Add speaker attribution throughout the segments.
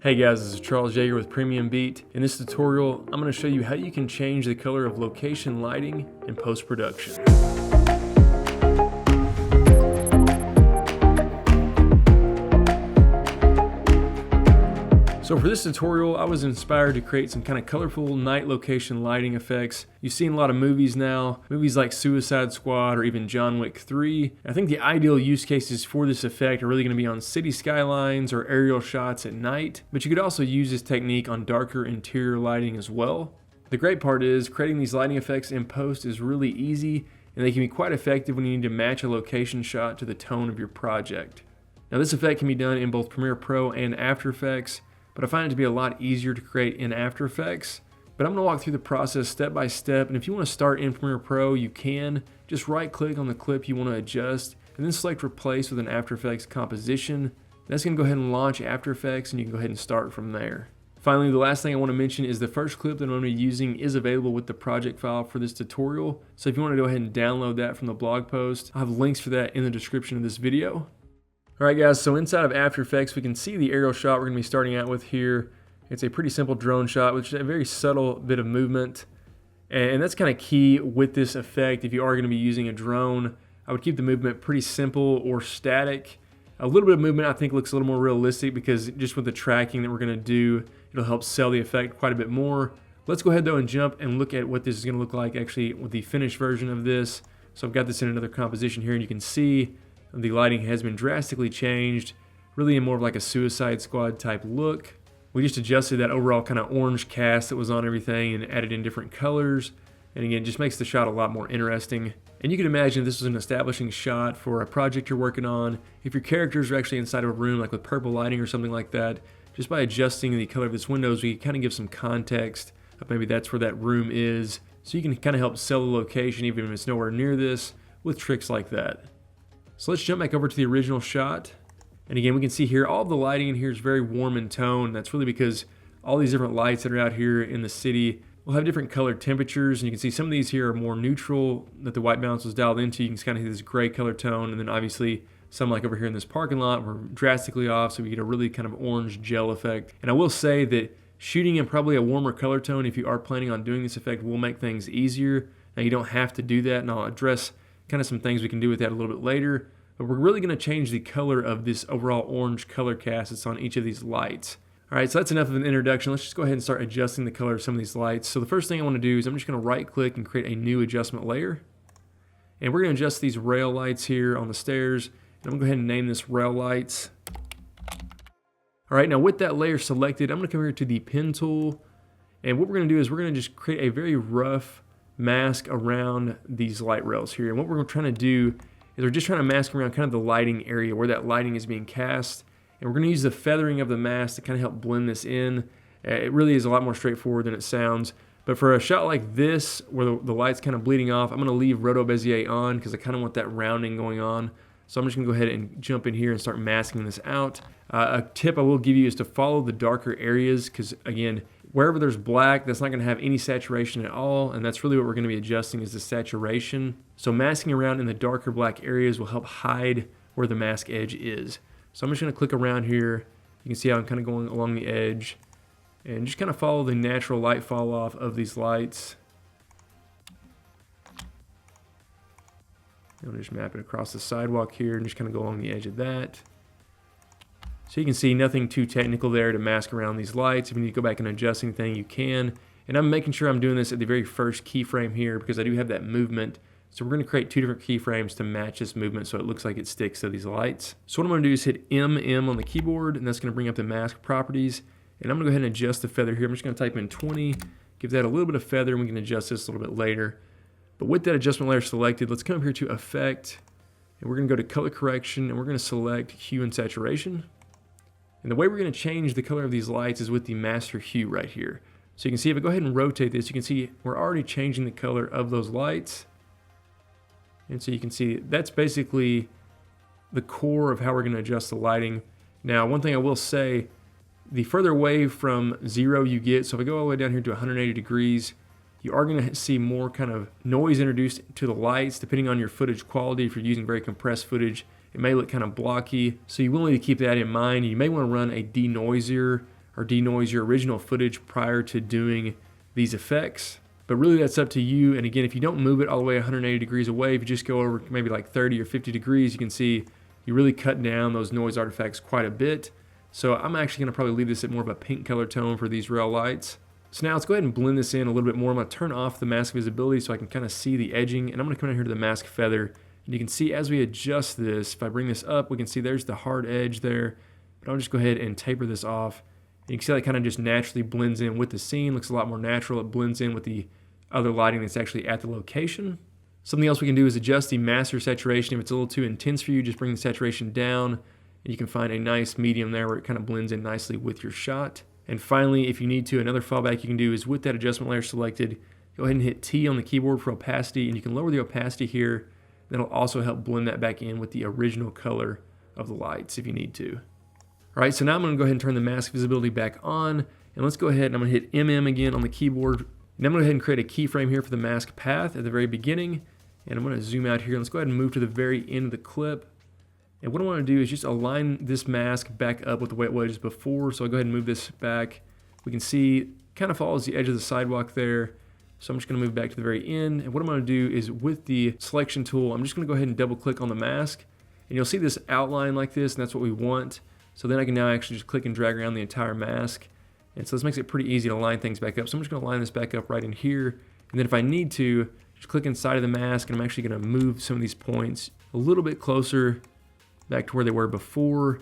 Speaker 1: Hey guys, this is Charles Jaeger with PremiumBeat. In this tutorial, I'm going to show you how you can change the color of location lighting in post-production. So for this tutorial, I was inspired to create some kind of colorful night location lighting effects. You've seen a lot of movies now, movies like Suicide Squad or even John Wick 3. I think the ideal use cases for this effect are really going to be on city skylines or aerial shots at night, but you could also use this technique on darker interior lighting as well. The great part is creating these lighting effects in post is really easy, and they can be quite effective when you need to match a location shot to the tone of your project. Now this effect can be done in both Premiere Pro and After Effects, but I find it to be a lot easier to create in After Effects. But I'm going to walk through the process step by step, and if you want to start in Premiere Pro, you can. Just right click on the clip you want to adjust, and then select Replace with an After Effects composition. That's going to go ahead and launch After Effects, and you can go ahead and start from there. Finally, the last thing I want to mention is the first clip that I'm going to be using is available with the project file for this tutorial. So if you want to go ahead and download that from the blog post, I'll have links for that in the description of this video. Alright guys, so inside of After Effects we can see the aerial shot we're going to be starting out with here. It's a pretty simple drone shot, which is a very subtle bit of movement. And that's kind of key with this effect. If you are going to be using a drone, I would keep the movement pretty simple or static. A little bit of movement I think looks a little more realistic because just with the tracking that we're going to do, it'll help sell the effect quite a bit more. Let's go ahead though and jump and look at what this is going to look like actually with the finished version of this. So I've got this in another composition here, and you can see the lighting has been drastically changed, really in more of like a Suicide Squad type look. We just adjusted that overall kind of orange cast that was on everything and added in different colors. And again, it just makes the shot a lot more interesting. And you can imagine if this was an establishing shot for a project you're working on, if your characters are actually inside of a room like with purple lighting or something like that, just by adjusting the color of this windows, we kind of give some context of maybe that's where that room is. So you can kind of help sell the location even if it's nowhere near this with tricks like that. So let's jump back over to the original shot. And again, we can see here all of the lighting in here is very warm in tone. That's really because all these different lights that are out here in the city will have different colored temperatures. And you can see some of these here are more neutral that the white balance was dialed into. You can kind of see this gray color tone. And then obviously some like over here in this parking lot were drastically off. So we get a really kind of orange gel effect. And I will say that shooting in probably a warmer color tone, if you are planning on doing this effect, will make things easier. Now you don't have to do that, and I'll address kind of some things we can do with that a little bit later, but we're really going to change the color of this overall orange color cast that's on each of these lights. Alright, so that's enough of an introduction. Let's just go ahead and start adjusting the color of some of these lights. So the first thing I want to do is I'm just going to right click and create a new adjustment layer. And we're going to adjust these rail lights here on the stairs. And I'm going to go ahead and name this rail lights. Alright, now with that layer selected, I'm going to come here to the pen tool. And what we're going to do is we're going to just create a very rough mask around these light rails here. And what we're trying to do is we're just trying to mask around kind of the lighting area where that lighting is being cast. And we're going to use the feathering of the mask to kind of help blend this in. It really is a lot more straightforward than it sounds. But for a shot like this, where the light's kind of bleeding off, I'm going to leave Roto Bezier on because I kind of want that rounding going on. So I'm just going to go ahead and jump in here and start masking this out. A tip I will give you is to follow the darker areas because, again, wherever there's black, that's not going to have any saturation at all, and that's really what we're going to be adjusting is the saturation. So masking around in the darker black areas will help hide where the mask edge is. So I'm just going to click around here. You can see how I'm kind of going along the edge and just kind of follow the natural light fall off of these lights. I'll just map it across the sidewalk here and just kind of go along the edge of that. So you can see nothing too technical there to mask around these lights. If you need to go back and adjust anything, you can. And I'm making sure I'm doing this at the very first keyframe here because I do have that movement. So we're going to create two different keyframes to match this movement so it looks like it sticks to these lights. So what I'm going to do is hit M on the keyboard, and that's going to bring up the mask properties. And I'm going to go ahead and adjust the feather here. I'm just going to type in 20, give that a little bit of feather, and we can adjust this a little bit later. But with that adjustment layer selected, let's come here to Effect, and we're going to go to Color Correction, and we're going to select Hue and Saturation. And the way we're going to change the color of these lights is with the master hue right here. So you can see if I go ahead and rotate this, you can see we're already changing the color of those lights. And so you can see that's basically the core of how we're going to adjust the lighting. Now, one thing I will say, the further away from 0 you get, so if I go all the way down here to 180 degrees, you are going to see more kind of noise introduced to the lights depending on your footage quality. If you're using very compressed footage, it may look kind of blocky, so you will need to keep that in mind. You may want to run a denoiser or denoise your original footage prior to doing these effects. But really that's up to you. And again, if you don't move it all the way 180 degrees away, if you just go over maybe like 30 or 50 degrees, you can see you really cut down those noise artifacts quite a bit. So I'm actually gonna probably leave this at more of a pink color tone for these rail lights. So now let's go ahead and blend this in a little bit more. I'm gonna turn off the mask visibility so I can kind of see the edging, and I'm gonna come down here to the mask feather. And you can see as we adjust this, if I bring this up, we can see there's the hard edge there. But I'll just go ahead and taper this off. And you can see that kind of just naturally blends in with the scene. Looks a lot more natural. It blends in with the other lighting that's actually at the location. Something else we can do is adjust the master saturation. If it's a little too intense for you, just bring the saturation down. And you can find a nice medium there where it kind of blends in nicely with your shot. And finally, if you need to, another fallback you can do is with that adjustment layer selected, go ahead and hit T on the keyboard for opacity, and you can lower the opacity here. That'll also help blend that back in with the original color of the lights if you need to. All right, so now I'm gonna go ahead and turn the mask visibility back on, and let's go ahead and I'm gonna hit MM again on the keyboard. And I'm gonna go ahead and create a keyframe here for the mask path at the very beginning. And I'm gonna zoom out here. Let's go ahead and move to the very end of the clip. And what I want to do is just align this mask back up with the way it was before. So I'll go ahead and move this back. We can see it kind of follows the edge of the sidewalk there. So I'm just going to move back to the very end. And what I'm going to do is with the selection tool, I'm just going to go ahead and double click on the mask. And you'll see this outline like this, and that's what we want. So then I can now actually just click and drag around the entire mask. And so this makes it pretty easy to line things back up. So I'm just going to line this back up right in here. And then if I need to, just click inside of the mask, and I'm actually going to move some of these points a little bit closer back to where they were before.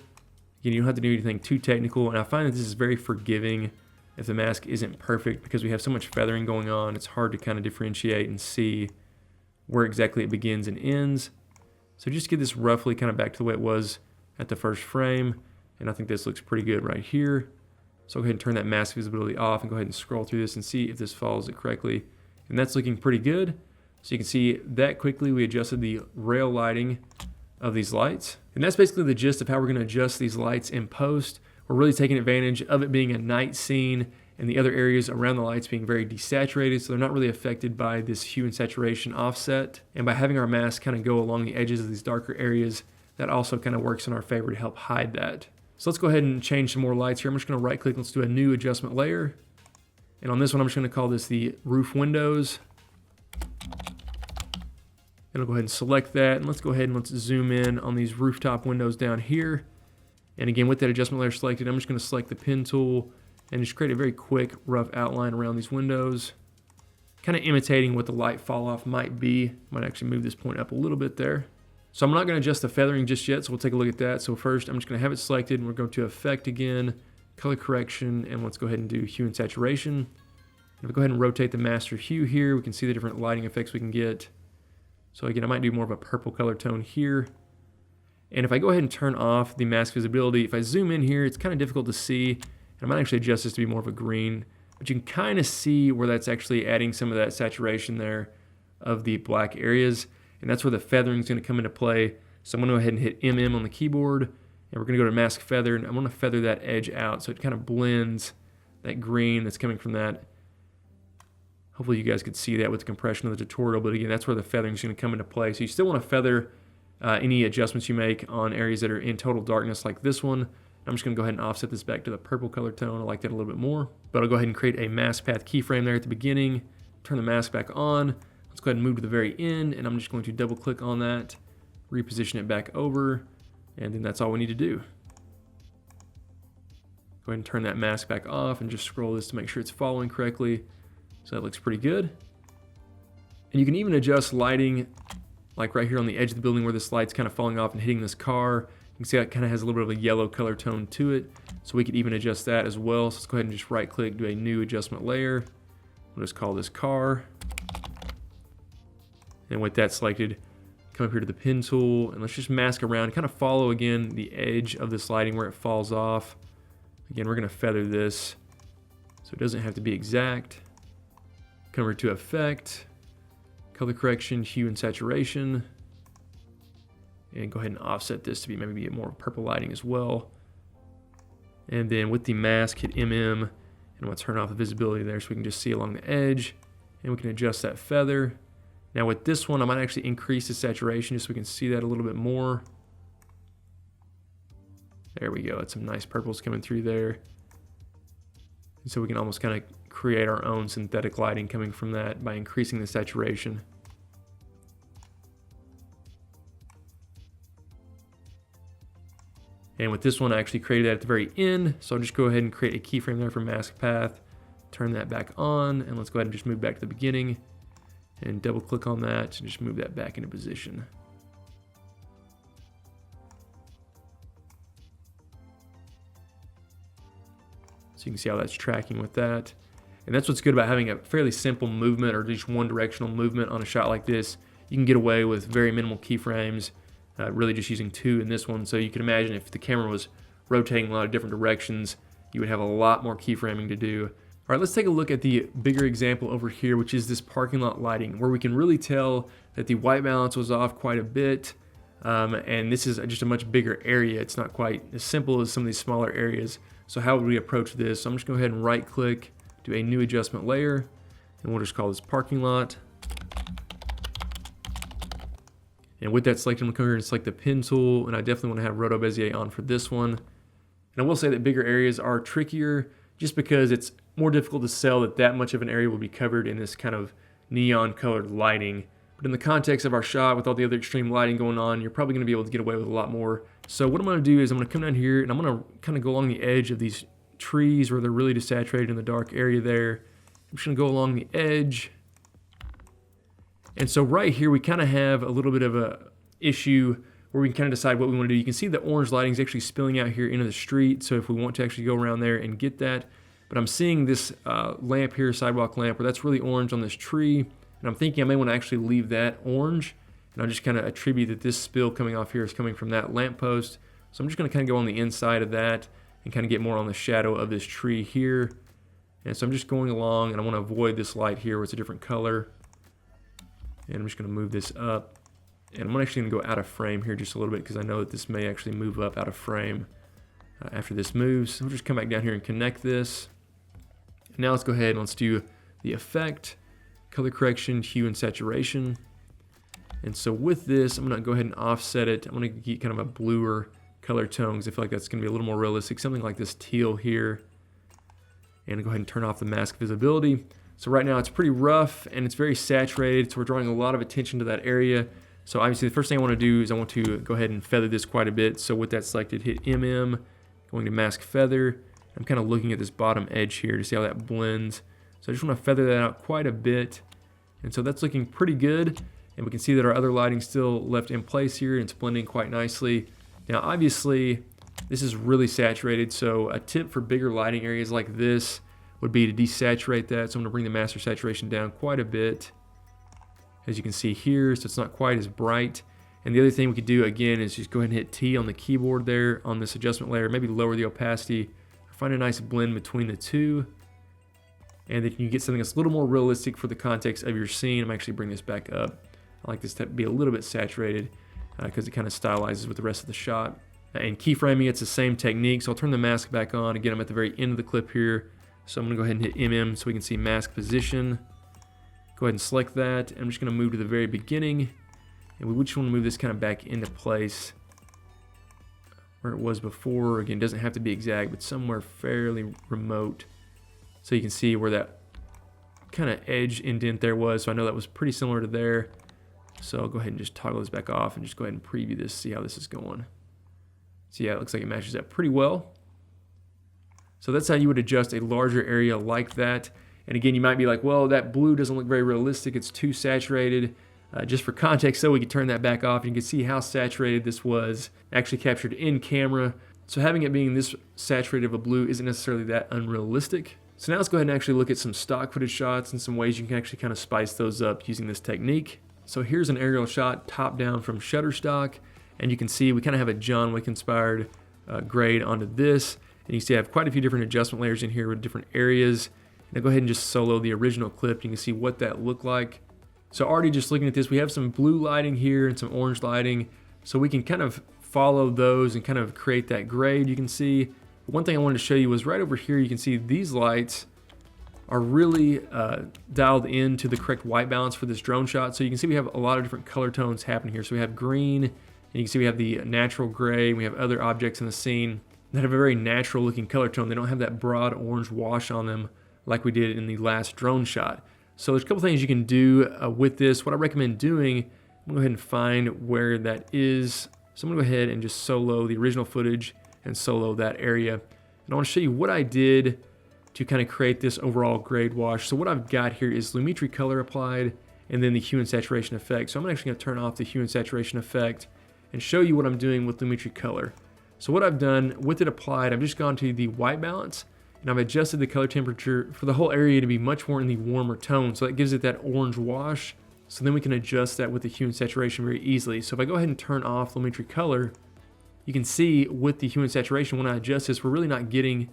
Speaker 1: Again, you don't have to do anything too technical, and I find that this is very forgiving if the mask isn't perfect because we have so much feathering going on. It's hard to kind of differentiate and see where exactly it begins and ends. So just get this roughly kind of back to the way it was at the first frame, and I think this looks pretty good right here. So I'll go ahead and turn that mask visibility off and go ahead and scroll through this and see if this follows it correctly. And that's looking pretty good. So you can see that quickly we adjusted the rail lighting of these lights. And that's basically the gist of how we're going to adjust these lights in post. We're really taking advantage of it being a night scene and the other areas around the lights being very desaturated, so they're not really affected by this hue and saturation offset. And by having our mask kind of go along the edges of these darker areas, that also kind of works in our favor to help hide that. So let's go ahead and change some more lights here. I'm just going to right click, let's do a new adjustment layer. And on this one, I'm just going to call this the roof windows. And I'll go ahead and select that, and let's go ahead and let's zoom in on these rooftop windows down here. And again, with that adjustment layer selected, I'm just going to select the pen tool and just create a very quick rough outline around these windows, kind of imitating what the light fall off might be. Might actually move this point up a little bit there. So I'm not going to adjust the feathering just yet, so we'll take a look at that. So first, I'm just going to have it selected, and we're going to Effect again, Color Correction, and let's go ahead and do Hue and Saturation. If we go ahead and rotate the master hue here, we can see the different lighting effects we can get. So again, I might do more of a purple color tone here. And if I go ahead and turn off the mask visibility, if I zoom in here, it's kind of difficult to see. And I might actually adjust this to be more of a green, but you can kind of see where that's actually adding some of that saturation there of the black areas. And that's where the feathering is going to come into play. So I'm going to go ahead and hit MM on the keyboard, and we're going to go to mask feather, and I'm going to feather that edge out so it kind of blends that green that's coming from that. Hopefully you guys could see that with the compression of the tutorial, but again, that's where the feathering is going to come into play. So you still want to feather any adjustments you make on areas that are in total darkness like this one. I'm just going to go ahead and offset this back to the purple color tone. I like that a little bit more. But I'll go ahead and create a mask path keyframe there at the beginning, turn the mask back on. Let's go ahead and move to the very end, and I'm just going to double click on that, reposition it back over, and then that's all we need to do. Go ahead and turn that mask back off and just scroll this to make sure it's following correctly. So that looks pretty good. And you can even adjust lighting, like right here on the edge of the building where this light's kind of falling off and hitting this car. You can see that kind of has a little bit of a yellow color tone to it. So we could even adjust that as well. So let's go ahead and just right click, do a new adjustment layer. We'll just call this car. And with that selected, come up here to the pen tool, and let's just mask around, kind of follow again the edge of this lighting where it falls off. Again, we're going to feather this so it doesn't have to be exact. Come over to Effect, Color Correction, Hue and Saturation, and go ahead and offset this to be maybe more purple lighting as well. And then with the mask, hit MM, and we'll turn off the visibility there so we can just see along the edge, and we can adjust that feather. Now with this one, I might actually increase the saturation just so we can see that a little bit more. There we go, that's some nice purples coming through there. So we can almost kind of create our own synthetic lighting coming from that by increasing the saturation. And with this one, I actually created that at the very end. So I'll just go ahead and create a keyframe there for mask path, turn that back on, and let's go ahead and just move back to the beginning and double click on that and just move that back into position. So you can see how that's tracking with that. And that's what's good about having a fairly simple movement or just one directional movement on a shot like this. You can get away with very minimal keyframes, really just using 2 in this one. So you can imagine if the camera was rotating a lot of different directions, you would have a lot more keyframing to do. All right, let's take a look at the bigger example over here, which is this parking lot lighting, where we can really tell that the white balance was off quite a bit. And this is just a much bigger area. It's not quite as simple as some of these smaller areas. So how would we approach this? So I'm just going to go ahead and right click, do a new adjustment layer, and we'll just call this parking lot. And with that selected, I'm going to come here and select the pen tool, and I definitely want to have Roto Bezier on for this one. And I will say that bigger areas are trickier just because it's more difficult to sell that much of an area will be covered in this kind of neon colored lighting. But in the context of our shot with all the other extreme lighting going on, you're probably going to be able to get away with a lot more. So what I'm going to do is I'm going to come down here and I'm going to kind of go along the edge of these trees where they're really desaturated in the dark area there. I'm just going to go along the edge. And so right here we kind of have a little bit of a issue where we can kind of decide what we want to do. You can see the orange lighting is actually spilling out here into the street. So if we want to actually go around there and get that, but I'm seeing this lamp here, sidewalk lamp, where that's really orange on this tree. And I'm thinking I may want to actually leave that orange. And I'll just kind of attribute that this spill coming off here is coming from that lamppost. So I'm just going to kind of go on the inside of that and kind of get more on the shadow of this tree here. And so I'm just going along and I want to avoid this light here where it's a different color. And I'm just going to move this up. And I'm actually going to go out of frame here just a little bit because I know that this may actually move up out of frame after this moves. So we'll just come back down here and connect this. And now let's go ahead and let's do the effect, color correction, hue, and saturation. And so with this, I'm going to go ahead and offset it. I'm going to get kind of a bluer color tone because I feel like that's going to be a little more realistic. Something like this teal here. And I'll go ahead and turn off the mask visibility. So right now it's pretty rough and it's very saturated. So we're drawing a lot of attention to that area. So obviously the first thing I want to do is I want to go ahead and feather this quite a bit. So with that selected, hit MM, going to mask feather. I'm kind of looking at this bottom edge here to see how that blends. So I just want to feather that out quite a bit. And so that's looking pretty good. And we can see that our other lighting still left in place here and it's blending quite nicely. Now obviously this is really saturated. So a tip for bigger lighting areas like this would be to desaturate that. So I'm going to bring the master saturation down quite a bit, as you can see here, so it's not quite as bright. And the other thing we could do again is just go ahead and hit T on the keyboard there on this adjustment layer, maybe lower the opacity, find a nice blend between the two, and then you can get something that's a little more realistic for the context of your scene. I'm actually bringing this back up. I like this to be a little bit saturated because it kind of stylizes with the rest of the shot. And keyframing, it's the same technique, so I'll turn the mask back on. Again, I'm at the very end of the clip here, so I'm going to go ahead and hit MM so we can see mask position. Go ahead and select that. I'm just going to move to the very beginning, and we just want to move this kind of back into place where it was before. Again, it doesn't have to be exact, but somewhere fairly remote. So you can see where that kind of edge indent there was. So I know that was pretty similar to there. So I'll go ahead and just toggle this back off and just go ahead and preview this, see how this is going. So yeah, it looks like it matches up pretty well. So that's how you would adjust a larger area like that. And again, you might be like, well, that blue doesn't look very realistic. It's too saturated. Just for context, so we can turn that back off. And you can see how saturated this was actually captured in camera. So having it being this saturated of a blue isn't necessarily that unrealistic. So now let's go ahead and actually look at some stock footage shots and some ways you can actually kind of spice those up using this technique. So here's an aerial shot top down from Shutterstock. And you can see we kind of have a John Wick inspired grade onto this. And you see I have quite a few different adjustment layers in here with different areas. Now go ahead and just solo the original clip. You can see what that looked like. So already just looking at this, we have some blue lighting here and some orange lighting. So we can kind of follow those and kind of create that grade. You can see one thing I wanted to show you was right over here. You can see these lights are really dialed into the correct white balance for this drone shot. So you can see we have a lot of different color tones happening here. So we have green, and you can see we have the natural gray, and we have other objects in the scene. that have a very natural looking color tone. They don't have that broad orange wash on them like we did in the last drone shot. So there's a couple things you can do with this. What I recommend doing, I'm gonna go ahead and find where that is. So I'm gonna go ahead and just solo the original footage and solo that area. And I wanna show you what I did to kind of create this overall grade wash. So what I've got here is Lumetri color applied and then the hue and saturation effect. So I'm actually gonna turn off the hue and saturation effect and show you what I'm doing with Lumetri color. So what I've done with it applied, I've just gone to the white balance and I've adjusted the color temperature for the whole area to be much more in the warmer tone. So that gives it that orange wash. So then we can adjust that with the hue and saturation very easily. So if I go ahead and turn off Lumetri color, you can see with the hue and saturation, when I adjust this, we're really not getting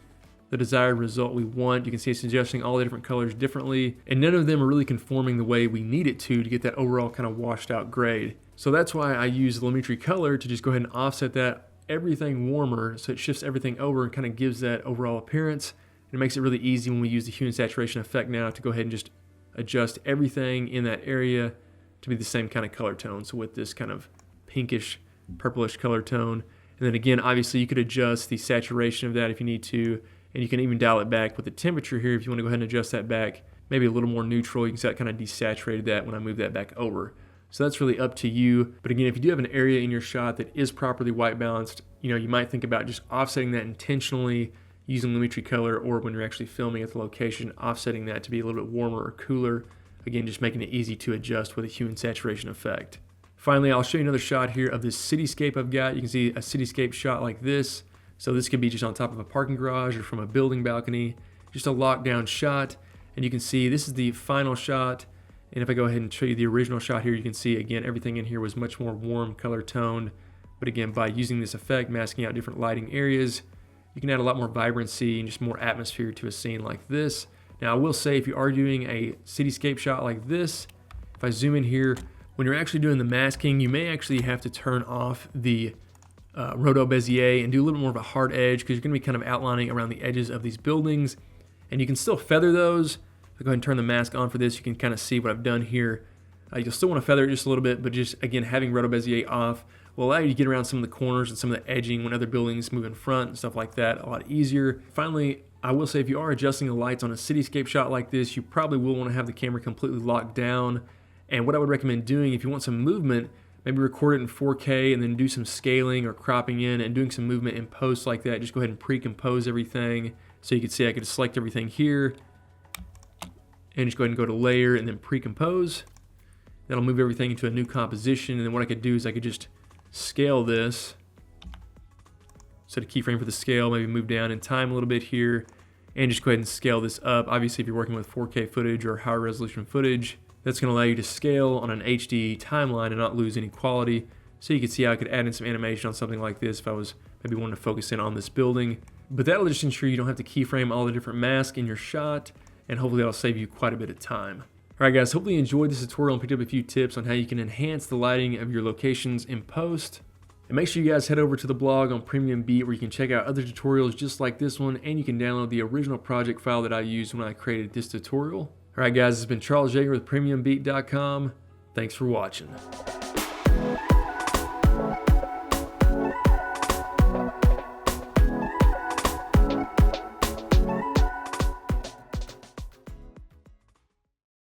Speaker 1: the desired result we want. You can see it's adjusting all the different colors differently, and none of them are really conforming the way we need it to get that overall kind of washed out grade. So that's why I use the Lumetri color to just go ahead and offset that everything warmer, so it shifts everything over and kind of gives that overall appearance. And it makes it really easy when we use the hue and saturation effect now to go ahead and just adjust everything in that area to be the same kind of color tone. So with this kind of pinkish, purplish color tone. And then again, obviously you could adjust the saturation of that if you need to, and you can even dial it back with the temperature here if you want to go ahead and adjust that back, maybe a little more neutral. You can see that kind of desaturated that when I move that back over. So that's really up to you. But again, if you do have an area in your shot that is properly white balanced, you might think about just offsetting that intentionally using Lumetri color, or when you're actually filming at the location, offsetting that to be a little bit warmer or cooler. Again, just making it easy to adjust with a hue and saturation effect. Finally, I'll show you another shot here of this cityscape I've got. You can see a cityscape shot like this. So this could be just on top of a parking garage or from a building balcony, just a lockdown shot. And you can see this is the final shot. And if I go ahead and show you the original shot here, you can see again, everything in here was much more warm color toned. But again, by using this effect, masking out different lighting areas, you can add a lot more vibrancy and just more atmosphere to a scene like this. Now I will say, if you are doing a cityscape shot like this, if I zoom in here, when you're actually doing the masking, you may actually have to turn off the Roto Bezier and do a little more of a hard edge, because you're going to be kind of outlining around the edges of these buildings, and you can still feather those. I'll go ahead and turn the mask on for this. You can kind of see what I've done here. You'll still want to feather it just a little bit, but just again, having Roto Bezier off will allow you to get around some of the corners and some of the edging when other buildings move in front and stuff like that a lot easier. Finally, I will say, if you are adjusting the lights on a cityscape shot like this, you probably will want to have the camera completely locked down. And what I would recommend doing, if you want some movement, maybe record it in 4K and then do some scaling or cropping in and doing some movement in post like that. Just go ahead and pre-compose everything. So you can see I could select everything here and just go ahead and go to layer and then pre-compose. That'll move everything into a new composition. And then what I could do is I could just scale this. Set a keyframe for the scale, maybe move down in time a little bit here, and just go ahead and scale this up. Obviously, if you're working with 4K footage or higher resolution footage, that's going to allow you to scale on an HD timeline and not lose any quality. So you can see how I could add in some animation on something like this if I was maybe wanting to focus in on this building. But that'll just ensure you don't have to keyframe all the different masks in your shot, and hopefully that'll save you quite a bit of time. Alright guys, hopefully you enjoyed this tutorial and picked up a few tips on how you can enhance the lighting of your locations in post. And make sure you guys head over to the blog on PremiumBeat, where you can check out other tutorials just like this one, and you can download the original project file that I used when I created this tutorial. Alright guys, this has been Charles Jaeger with PremiumBeat.com. Thanks for watching.